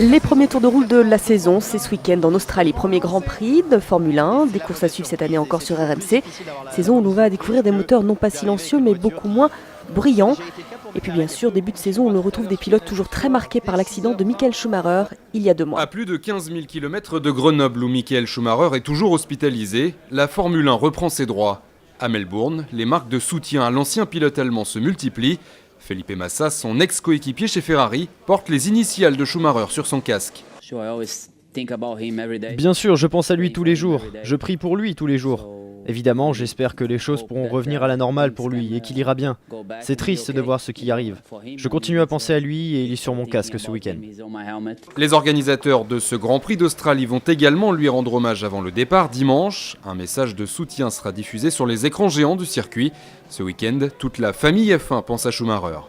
Les premiers tours de roue de la saison, c'est ce week-end en Australie. Premier Grand Prix de Formule 1, des courses à suivre cette année encore sur RMC. Saison où l'on va découvrir des moteurs non pas silencieux mais beaucoup moins bruyants. Et puis bien sûr, début de saison où l'on retrouve des pilotes toujours très marqués par l'accident de Michael Schumacher il y a 2 mois. À plus de 15 000 km de Grenoble où Michael Schumacher est toujours hospitalisé, la Formule 1 reprend ses droits. À Melbourne, les marques de soutien à l'ancien pilote allemand se multiplient. Felipe Massa, son ex-coéquipier chez Ferrari, porte les initiales de Schumacher sur son casque. Bien sûr, je pense à lui tous les jours. Je prie pour lui tous les jours. Évidemment, j'espère que les choses pourront revenir à la normale pour lui et qu'il ira bien. C'est triste de voir ce qui arrive. Je continue à penser à lui et il est sur mon casque ce week-end. Les organisateurs de ce Grand Prix d'Australie vont également lui rendre hommage avant le départ dimanche. Un message de soutien sera diffusé sur les écrans géants du circuit. Ce week-end, toute la famille F1 pense à Schumacher.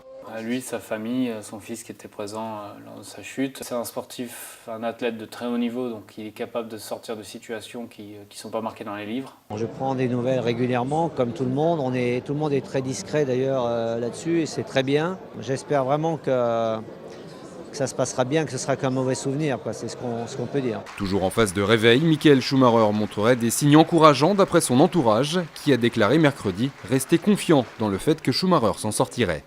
Lui, sa famille, son fils qui était présent lors de sa chute. C'est un sportif, un athlète de très haut niveau, donc il est capable de sortir de situations qui ne sont pas marquées dans les livres. Je prends des nouvelles régulièrement, comme tout le monde. Tout le monde est très discret d'ailleurs là-dessus et c'est très bien. J'espère vraiment que ça se passera bien, que ce sera qu'un mauvais souvenir, c'est ce qu'on peut dire. Toujours en phase de réveil, Michael Schumacher montrerait des signes encourageants d'après son entourage, qui a déclaré mercredi rester confiant dans le fait que Schumacher s'en sortirait.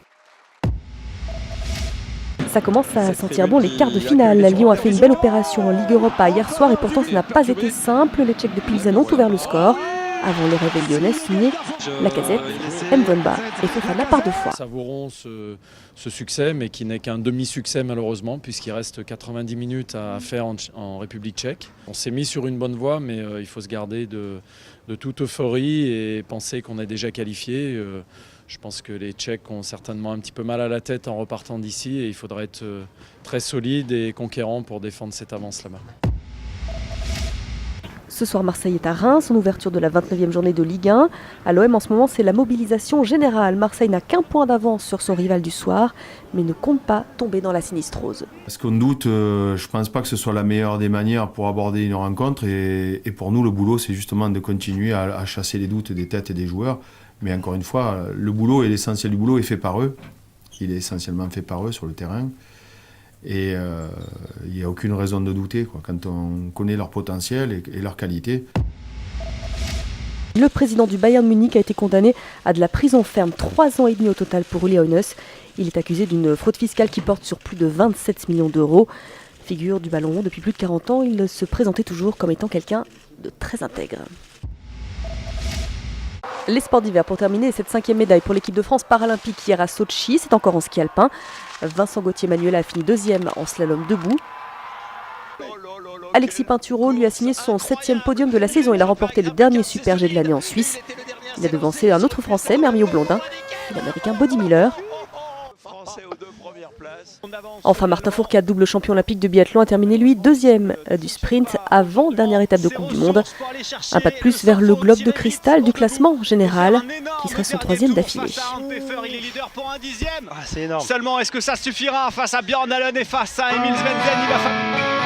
Ça commence à sentir bon les quarts de finale. Lyon a fait une belle opération en Ligue Europa hier soir et pourtant ça n'a pas été simple. Les Tchèques de Pilsen ont ouvert le score. Avant le réveil lyonnais signé Lacazette, Mbemba et Fofana par 2 fois. Savourons ce succès, mais qui n'est qu'un demi-succès malheureusement, puisqu'il reste 90 minutes à faire en République tchèque. On s'est mis sur une bonne voie, mais il faut se garder de toute euphorie et penser qu'on est déjà qualifié. Je pense que les Tchèques ont certainement un petit peu mal à la tête en repartant d'ici et il faudra être très solide et conquérant pour défendre cette avance là-bas. Ce soir, Marseille est à Reims, en ouverture de la 29e journée de Ligue 1. À l'OM, en ce moment, c'est la mobilisation générale. Marseille n'a qu'un point d'avance sur son rival du soir, mais ne compte pas tomber dans la sinistrose. Parce qu'on doute, je ne pense pas que ce soit la meilleure des manières pour aborder une rencontre. Et pour nous, le boulot, c'est justement de continuer à chasser les doutes des têtes et des joueurs. Mais encore une fois, le boulot et l'essentiel du boulot est fait par eux. Il est essentiellement fait par eux sur le terrain. Et il n'y a aucune raison de douter quand on connaît leur potentiel et leur qualité. Le président du Bayern Munich a été condamné à de la prison ferme, 3 ans et demi au total pour Uli Hoeneß. Il est accusé d'une fraude fiscale qui porte sur plus de 27 millions d'euros. Figure du ballon rond depuis plus de 40 ans, il se présentait toujours comme étant quelqu'un de très intègre. Les sports d'hiver pour terminer, cette 5e médaille pour l'équipe de France paralympique hier à Sochi, c'est encore en ski alpin. Vincent Gauthier-Manuel a fini 2e en slalom debout. Alexis Pinturo lui a signé son 7e podium de la saison. Il a remporté le dernier Super G de l'année en Suisse. Il a devancé un autre Français, Mermio Blondin, et l'Américain Body Miller. Enfin, Martin Fourcade, double champion olympique de biathlon, a terminé lui 2e du sprint avant dernière étape de Coupe du Monde. Un pas de plus vers le globe de cristal du classement général, qui serait son 3e d'affilée. Il est leader pour un 10e. C'est énorme. Seulement, est-ce que ça suffira face à Björn Allen et face à Emil Svensson?